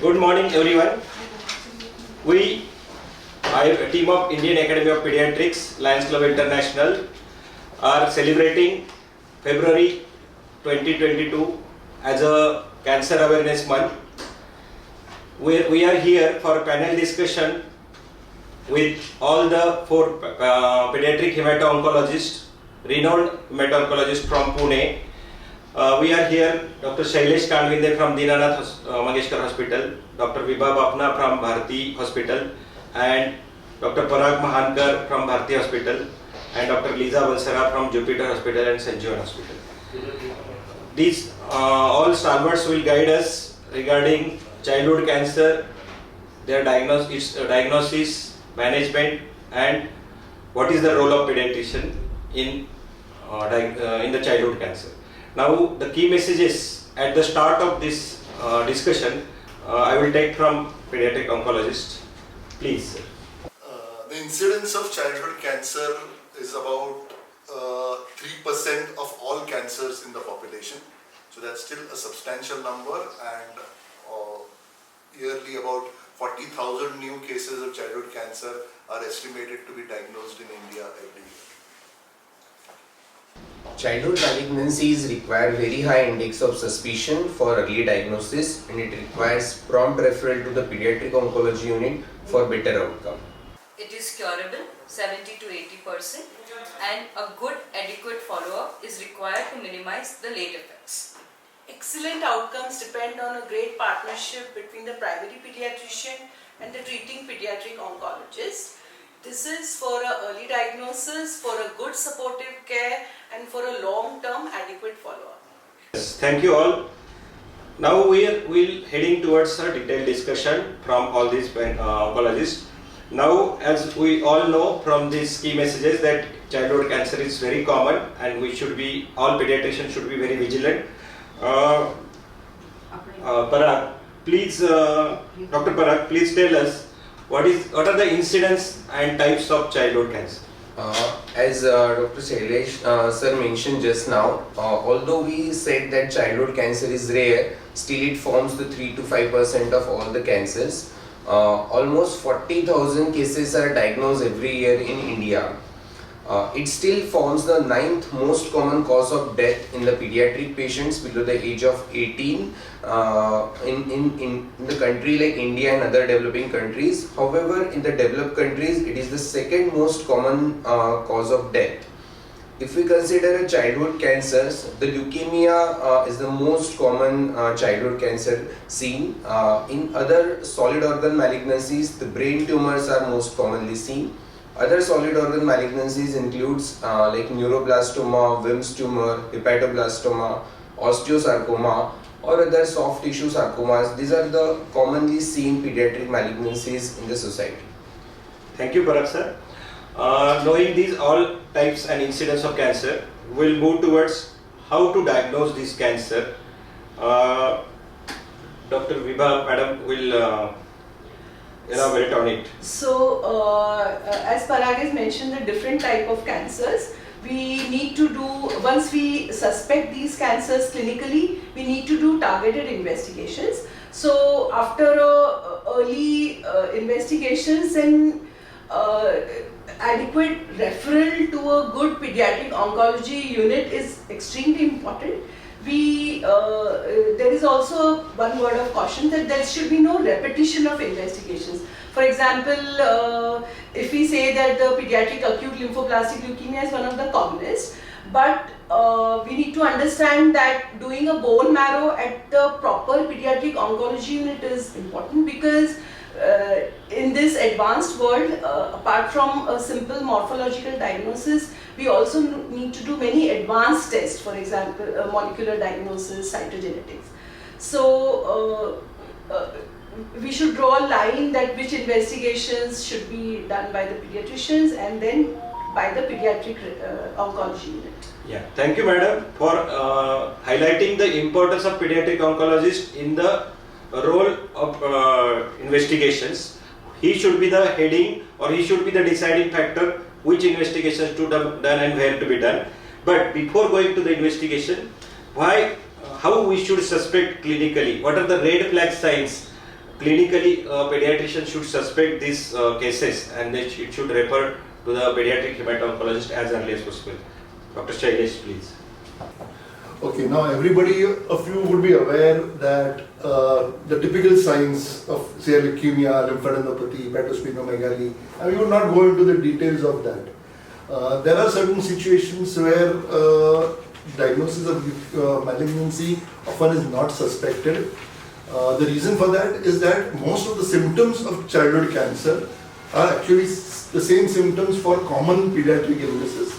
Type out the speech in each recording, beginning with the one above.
Good morning, everyone. We, a team of Indian Academy of Pediatrics, Lions Club International, are celebrating February 2022 as a Cancer Awareness Month. We are here for a panel discussion with all the four pediatric hemato-oncologists, renowned hemato-oncologists from Pune. We are here, Dr. Shailesh Kandvinde from Dinanath Mangeshkar Hospital, Dr. Vibha Bapna from Bharti Hospital, and Dr. Parag Mahankar from Bharti Hospital, and Dr. Liza Valsara from Jupiter Hospital and St. John Hospital. These all stalwarts will guide us regarding childhood cancer, their diagnosis, management, and what is the role of pediatrician in the childhood cancer. Now, the key messages at the start of this discussion, I will take from pediatric oncologist. Please, sir. The incidence of childhood cancer is about 3% of all cancers in the population. So that's still a substantial number, and yearly about 40,000 new cases of childhood cancer are estimated to be diagnosed in India every year. Childhood malignancies require very high index of suspicion for early diagnosis, and it requires prompt referral to the pediatric oncology unit for better outcome. It is curable 70 to 80%, and a good adequate follow-up is required to minimize the late effects. Excellent outcomes depend on a great partnership between the primary pediatrician and the treating pediatric oncologist. This is for an early diagnosis, for a good supportive care, and for a long-term adequate follow-up. Yes, thank you all. Now we will heading towards a detailed discussion from all these oncologists. Now, as we all know from these key messages that childhood cancer is very common, and all pediatricians should be very vigilant. Parag, please, Dr. Parag, please tell us what are the incidence and types of childhood cancer? As Dr. Shailesh sir mentioned just now, although we said that childhood cancer is rare, still it forms the 3 to 5% of all the cancers. Almost 40,000 cases are diagnosed every year in India. It still forms the 9th most common cause of death in the pediatric patients below the age of 18 in the country like India and other developing countries. However, in the developed countries, it is the 2nd most common cause of death. If we consider a childhood cancers, the leukemia is the most common childhood cancer seen. In other solid organ malignancies, the brain tumors are most commonly seen. Other solid organ malignancies includes like neuroblastoma, Wilms tumor, hepatoblastoma, osteosarcoma, or other soft tissue sarcomas. These are the commonly seen pediatric malignancies in the society. Thank you, Parag sir. Knowing these all types and incidence of cancer, we'll move towards how to diagnose this cancer. Dr. Vibha madam will elaborate on it. So, as Parag has mentioned, the different type of cancers, we need to do, once we suspect these cancers clinically, we need to do targeted investigations. So, after early investigations and adequate referral to a good pediatric oncology unit is extremely important. There is also one word of caution that there should be no repetition of investigations. For example, if we say that the pediatric acute lymphoblastic leukemia is one of the commonest, but we need to understand that doing a bone marrow at the proper pediatric oncology unit is important, because in this advanced world, apart from a simple morphological diagnosis, we also need to do many advanced tests, for example, molecular diagnosis, cytogenetics. So, we should draw a line that which investigations should be done by the pediatricians and then by the pediatric oncology unit. Yeah, thank you madam for highlighting the importance of pediatric oncologist in the role of investigations. He should be the heading, or he should be the deciding factor which investigations to be done and where to be done. But before going to the investigation, how we should suspect clinically, what are the red flag signs clinically a pediatrician should suspect these cases and it should refer to the pediatric hemato-oncologist as early as possible. Dr. Shailesh, please. Okay, now everybody of you would be aware that the typical signs of say leukemia, lymphadenopathy, hepatosplenomegaly, and we would not go into the details of that. There are certain situations where diagnosis of malignancy often is not suspected. The reason for that is that most of the symptoms of childhood cancer are actually the same symptoms for common pediatric illnesses.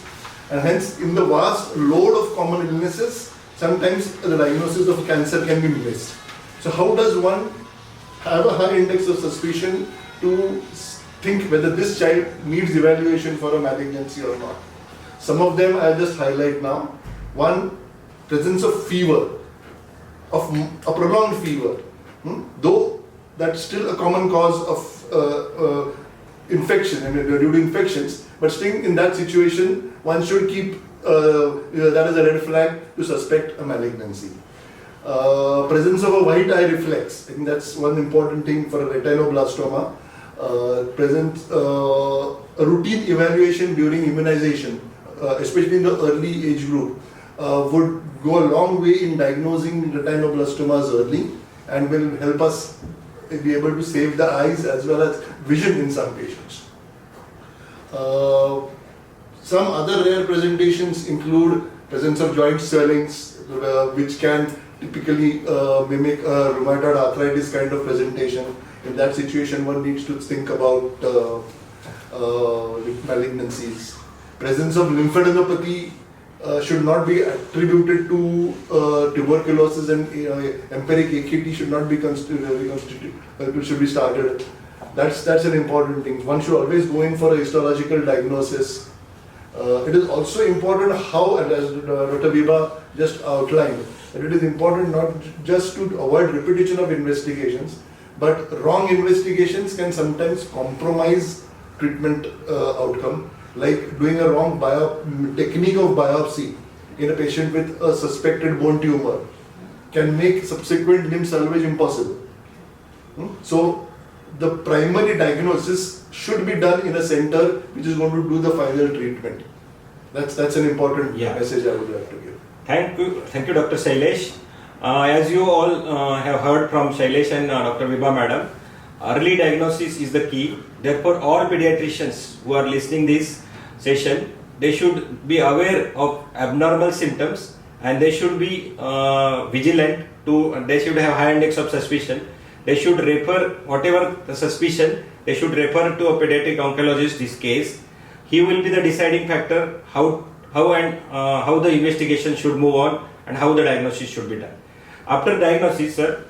And hence, in the vast load of common illnesses, sometimes the diagnosis of cancer can be missed. So how does one have a high index of suspicion to think whether this child needs evaluation for a malignancy or not? Some of them I'll just highlight now. One, presence of fever, of a prolonged fever. Though that's still a common cause of infection, due to infections, but still in that situation, one should keep that as a red flag to suspect a malignancy. Presence of a white eye reflex, I think that's one important thing for a retinoblastoma. A routine evaluation during immunization, especially in the early age group, would go a long way in diagnosing retinoblastomas early and will help us be able to save the eyes as well as vision in some patients. Some other rare presentations include presence of joint swellings, which can typically mimic a rheumatoid arthritis kind of presentation. In that situation, one needs to think about malignancies. Presence of lymphadenopathy should not be attributed to tuberculosis, and empiric AKT should not be should be started. That's an important thing. One should always go in for a histological diagnosis. It is also important how, as Dr. Biba just outlined, that it is important not just to avoid repetition of investigations, but wrong investigations can sometimes compromise treatment outcome, like doing a wrong technique of biopsy in a patient with a suspected bone tumor can make subsequent limb salvage impossible. So the primary diagnosis should be done in a center which is going to do the final treatment. That's an important message I would like to give. Thank you, Dr. Shailesh. As you all have heard from Shailesh and Dr. Vibha Madam, early diagnosis is the key. Therefore, all pediatricians who are listening this session, they should be aware of abnormal symptoms and they should be vigilant they should have high index of suspicion. They should refer, whatever the suspicion, they should refer to a pediatric oncologist this case. He will be the deciding factor how the investigation should move on and how the diagnosis should be done. After diagnosis, sir,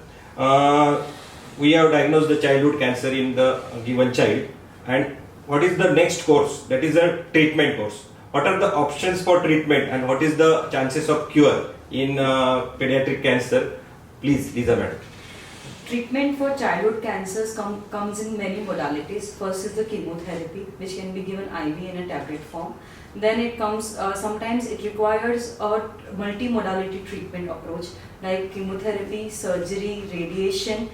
we have diagnosed the childhood cancer in the given child, and what is the next course? That is a treatment course. What are the options for treatment and what is the chances of cure in pediatric cancer? Please, Lisa Madam. Treatment for childhood cancers comes in many modalities. First is the chemotherapy, which can be given IV in a tablet form. Then it comes, sometimes it requires a multi-modality treatment approach like chemotherapy, surgery, radiation.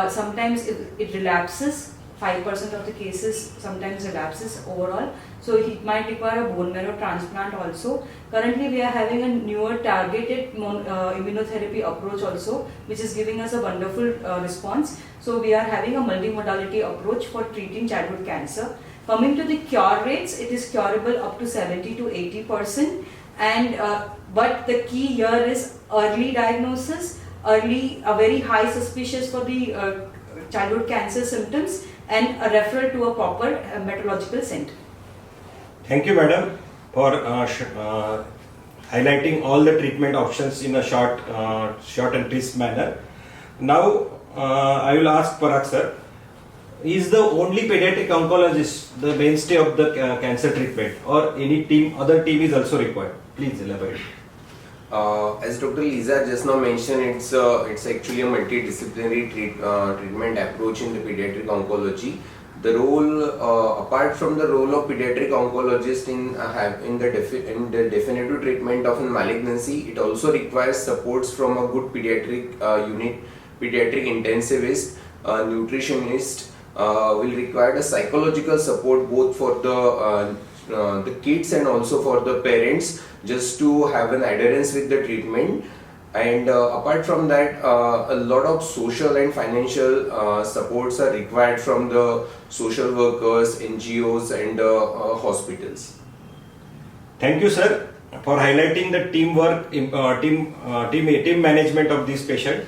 Sometimes it relapses. 5% of the cases sometimes relapses overall. So it might require a bone marrow transplant also. Currently we are having a newer targeted immunotherapy approach also, which is giving us a wonderful response. So we are having a multimodality approach for treating childhood cancer. Coming to the cure rates, it is curable up to 70 to 80%. And but the key here is early diagnosis, a very high suspicious for the childhood cancer symptoms, and a referral to a proper hematological center. Thank you, madam, for highlighting all the treatment options in a short and crisp manner. Now, I will ask Parag sir, is the only pediatric oncologist the mainstay of the cancer treatment, or any other team is also required? Please elaborate. As Dr. Lisa just now mentioned, it's actually a multidisciplinary treatment approach in the pediatric oncology. The role, apart from the role of pediatric oncologist in the definitive treatment of a malignancy, it also requires supports from a good pediatric unit, pediatric intensivist, nutritionist will require a psychological support both for the kids and also for the parents, just to have an adherence with the treatment. And apart from that, a lot of social and financial supports are required from the social workers, NGOs and hospitals. Thank you, sir, for highlighting the teamwork, team management of this patient.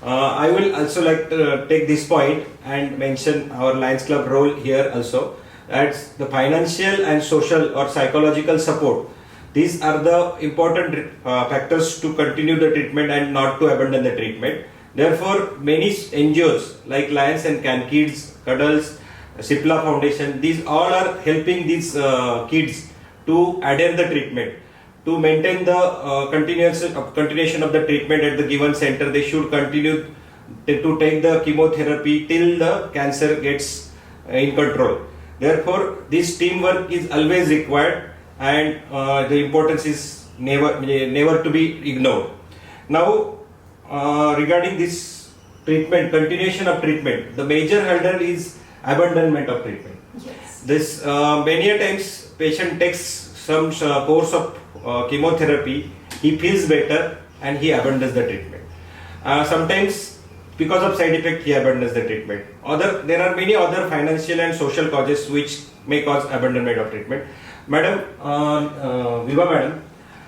I will also like to take this point and mention our Lions Club role here also. That's the financial and social or psychological support. These are the important factors to continue the treatment and not to abandon the treatment. Therefore, many NGOs like Lions and Can Kids, Cuddles, Cipla Foundation, these all are helping these kids to adhere the treatment. To maintain the continuation of the treatment at the given center, they should continue to take the chemotherapy till the cancer gets in control. Therefore, this teamwork is always required, and the importance is never to be ignored. Now, regarding this treatment, continuation of treatment, the major hurdle is abandonment of treatment. Yes. This many a times patient takes some course of chemotherapy, he feels better and he abandons the treatment. Sometimes because of side effect he abandons the treatment. There are many other financial and social causes which may cause abandonment of treatment. Madam, Viva madam,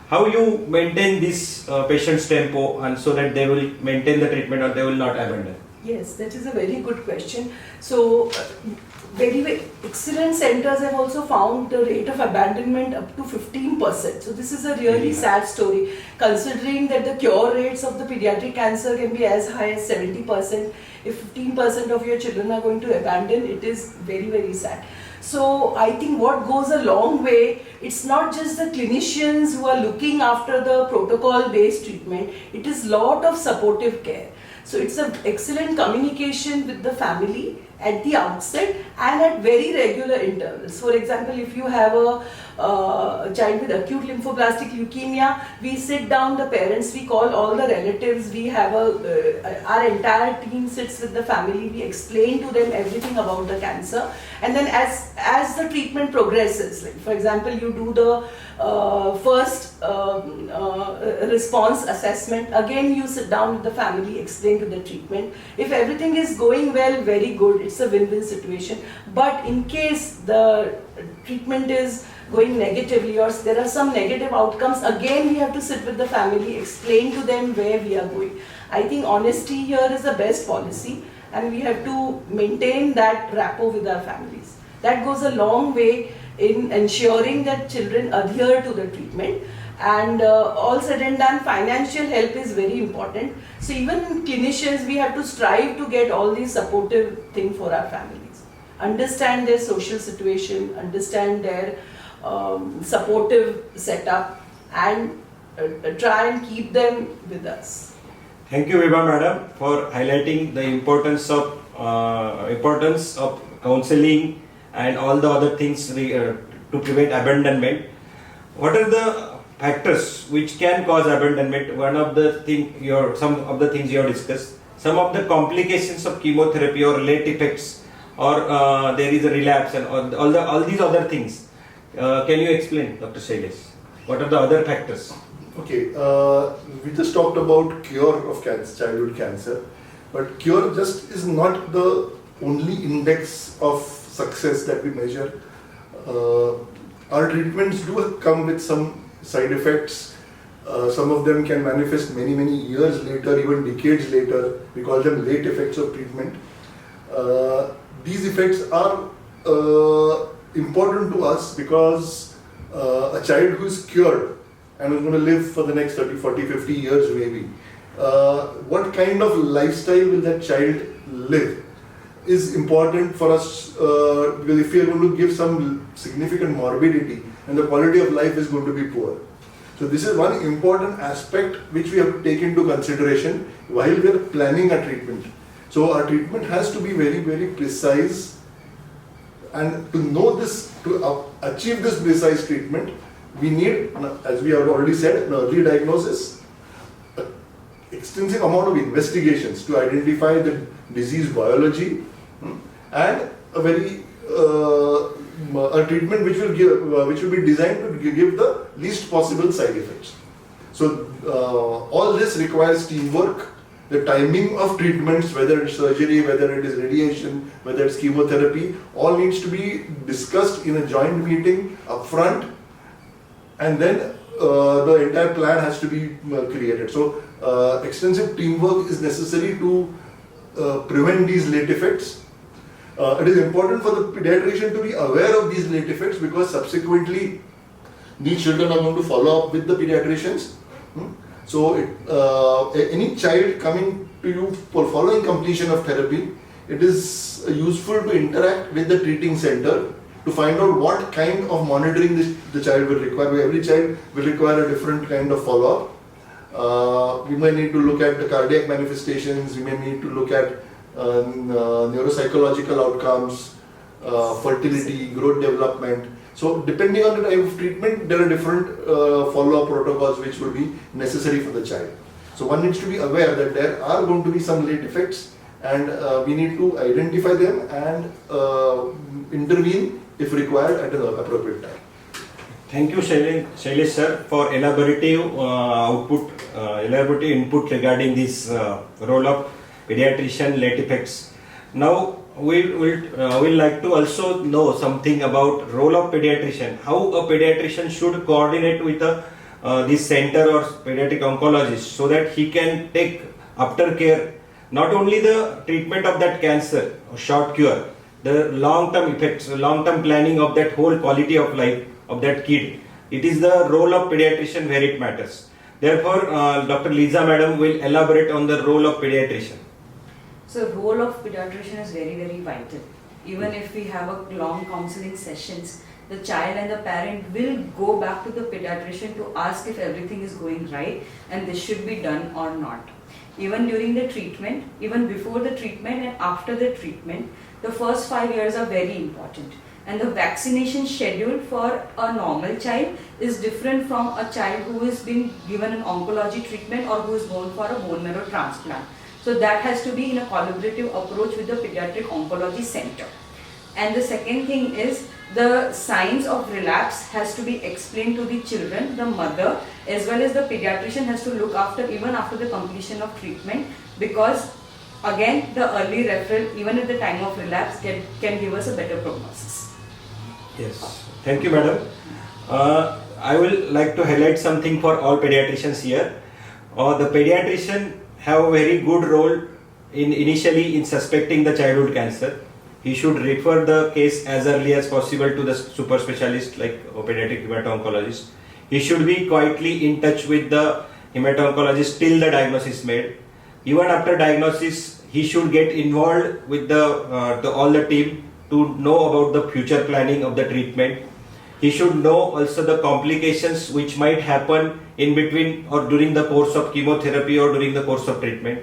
how you maintain this patient's tempo and so that they will maintain the treatment or they will not abandon? Yes, that is a very good question. So, very excellent centers have also found the rate of abandonment up to 15%. So this is a really sad story, considering that the cure rates of the pediatric cancer can be as high as 70%. If 15% of your children are going to abandon, it is very, very sad. So I think what goes a long way, it's not just the clinicians who are looking after the protocol-based treatment, it is lot of supportive care. So it's an excellent communication with the family at the outset and at very regular intervals. For example, if you have a child with acute lymphoblastic leukemia, we sit down the parents, we call all the relatives, we have our entire team sits with the family, we explain to them everything about the cancer, and then as the treatment progresses, like for example, you do the first response assessment, again you sit down with the family, explain to the treatment. If everything is going well, very good, it's a win-win situation. But in case the treatment is going negatively or there are some negative outcomes, again we have to sit with the family, explain to them where we are going. I think honesty here is the best policy, and we have to maintain that rapport with our families. That goes a long way in ensuring that children adhere to the treatment. And all said and done, financial help is very important. So even clinicians, we have to strive to get all these supportive things for our families. Understand their social situation, understand their supportive setup, and try and keep them with us. Thank you, Viva madam, for highlighting the importance of counseling and all the other things to prevent abandonment. What are the factors which can cause abandonment? One of the some of the things you have discussed. Some of the complications of chemotherapy or late effects, or there is a relapse, and all these other things. Can you explain, Dr. Shailesh? What are the other factors? Okay, we just talked about cure of cancer, childhood cancer, but cure just is not the only index of success that we measure. Our treatments do come with some side effects. Some of them can manifest many years later, even decades later. We call them late effects of treatment. These effects are important to us because a child who is cured and is going to live for the next 30, 40, 50 years maybe, what kind of lifestyle will that child live is important for us, because if we are going to give some significant morbidity, and the quality of life is going to be poor. So this is one important aspect which we have to take into consideration while we are planning a treatment. So our treatment has to be very precise, and to know this, to achieve this precise treatment, we need, as we have already said, an early diagnosis, extensive amount of investigations to identify the disease biology and a very a treatment which will be designed to give the least possible side effects. So all this requires teamwork. The timing of treatments, whether it's surgery, whether it is radiation, whether it's chemotherapy, all needs to be discussed in a joint meeting upfront, and then the entire plan has to be created. So extensive teamwork is necessary to prevent these late effects. It is important for the pediatrician to be aware of these late effects, because subsequently these children are going to follow up with the pediatricians. So any child coming to you for following completion of therapy, it is useful to interact with the treating center to find out what kind of monitoring the child will require. Every child will require a different kind of follow-up. We may need to look at the cardiac manifestations, we may need to look at neuropsychological outcomes, fertility, growth development. So depending on the type of treatment, there are different follow-up protocols which will be necessary for the child. So one needs to be aware that there are going to be some late effects, and we need to identify them and intervene if required at an appropriate time. Thank you, Shailesh sir, for elaborative input regarding this role of pediatrician late effects. Now we'll like to also know something about role of pediatrician. How a pediatrician should coordinate with this center or pediatric oncologist, so that he can take aftercare, not only the treatment of that cancer or short cure, the long-term effects, long-term planning of that whole quality of life of that kid. It is the role of pediatrician where it matters. Therefore, Dr. Lisa madam will elaborate on the role of pediatrician. So role of pediatrician is very, very vital. Even if we have a long counseling sessions, the child and the parent will go back to the pediatrician to ask if everything is going right and this should be done or not. Even during the treatment, even before the treatment and after the treatment, the first 5 years are very important. And the vaccination schedule for a normal child is different from a child who is being given an oncology treatment or who is going for a bone marrow transplant. So that has to be in a collaborative approach with the pediatric oncology center. And the second thing is the signs of relapse has to be explained to the children, the mother, as well as the pediatrician has to look after even after the completion of treatment, because again the early referral even at the time of relapse can give us a better prognosis. Yes, thank you madam. I will like to highlight something for all pediatricians here. The pediatrician have a very good role initially in suspecting the childhood cancer. He should refer the case as early as possible to the super specialist like a pediatric hemato-oncologist. He should be quietly in touch with the hemato-oncologist till the diagnosis is made. Even after diagnosis, he should get involved with all the team to know about the future planning of the treatment. He should know also the complications which might happen in between or during the course of chemotherapy or during the course of treatment.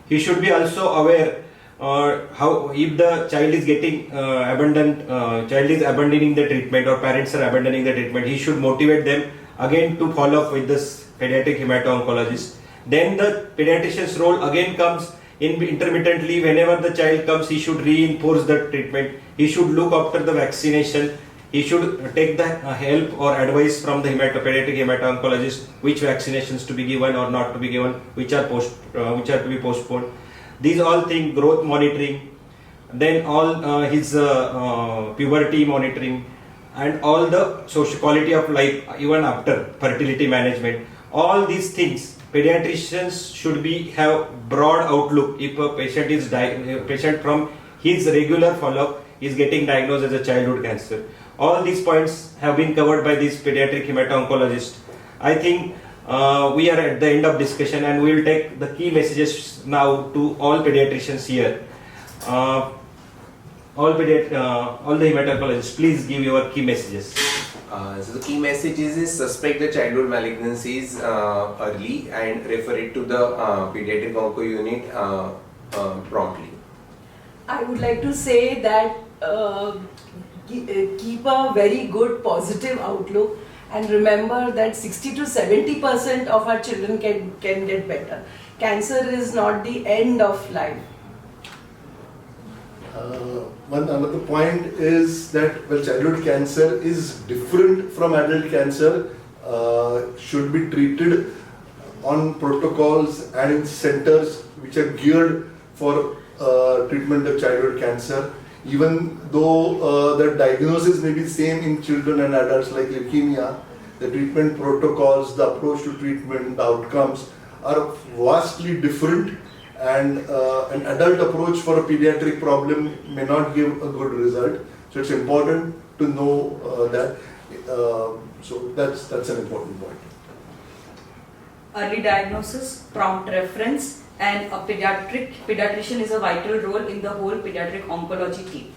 He should be also aware how if the child is getting child is abandoning the treatment or parents are abandoning the treatment, he should motivate them again to follow up with this pediatric hemato-oncologist. Then the pediatrician's role again comes in intermittently. Whenever the child comes, he should reinforce the treatment. He should look after the vaccination. He should take the help or advice from the pediatric hemato-oncologist which vaccinations to be given or not to be given, which are to be postponed. These all things, growth monitoring, then all his puberty monitoring, and all the social quality of life even after fertility management. All these things, pediatricians should have broad outlook. If a patient from his regular follow-up is getting diagnosed as a childhood cancer, all these points have been covered by this pediatric hemato-oncologist. I think we are at the end of discussion and we will take the key messages now to all pediatricians here. All the hemato-oncologists, please give your key messages. So the key message is suspect the childhood malignancies early and refer it to the pediatric onco unit promptly. I would like to say that keep a very good positive outlook and remember that 60 to 70% of our children can get better. Cancer is not the end of life. One another point is that childhood cancer is different from adult cancer, should be treated on protocols and in centers which are geared for treatment of childhood cancer. Even though the diagnosis may be same in children and adults like leukemia, the treatment protocols, the approach to treatment, the outcomes are vastly different, and an adult approach for a pediatric problem may not give a good result. So it's important to know that. So that's an important point. Early diagnosis, prompt reference, and a pediatrician is a vital role in the whole pediatric oncology team.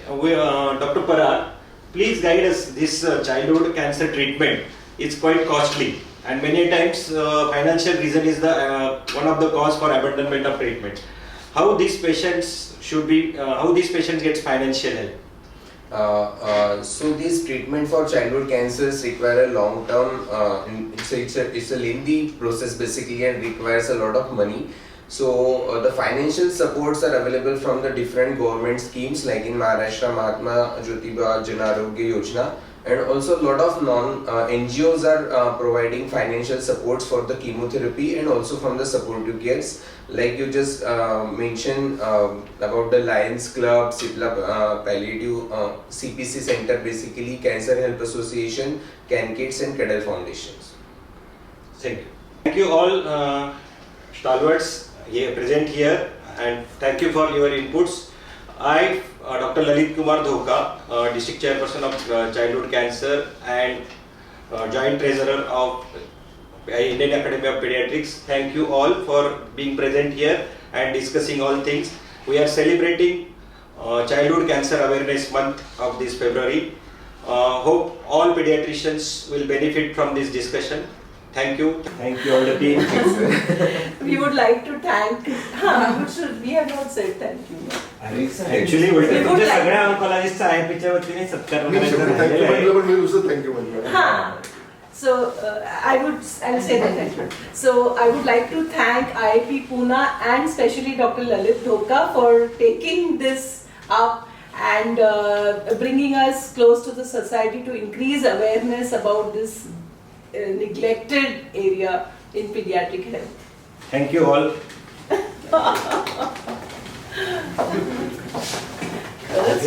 Dr. Parag, please guide us. This childhood cancer treatment is quite costly, and many times financial reason is the one of the cause for abandonment of treatment. How these patients gets financial help? So this treatment for childhood cancers require a long term, it's a lengthy process basically, and requires a lot of money. So the financial supports are available from the different government schemes, like in Maharashtra Mahatma Jyotiba Jan Arogya Yojana, and also a lot of NGOs are providing financial supports for the chemotherapy and also from the supportive cares, like you just mentioned about the Lions Club, Cipla Palliative, CPC Center, basically Cancer Help Association, CanKids and Cadell Foundations. Thank you all stalwarts here present here, and thank you for your inputs. I, Dr. Lalit Kumar Dhoka, District Chairperson of Childhood Cancer and Joint Treasurer of Indian Academy of Pediatrics. Thank you all for being present here and discussing all things. We are celebrating Childhood Cancer Awareness Month of this February. Hope all pediatricians will benefit from this discussion. Thank you. Thank you all the team. We would like to thank. We have not said thank you. Actually, तुमच्या सगळ्या ऑन्कोलॉजिस्टचा आयपीच्या वतीने सत्कार Thank you. So I'll say that thank you. So I would like to thank IAP Pune and especially Dr. Lalit Dhoka for taking this up and bringing us close to the society to increase awareness about this neglected area in pediatric health. Thank you all.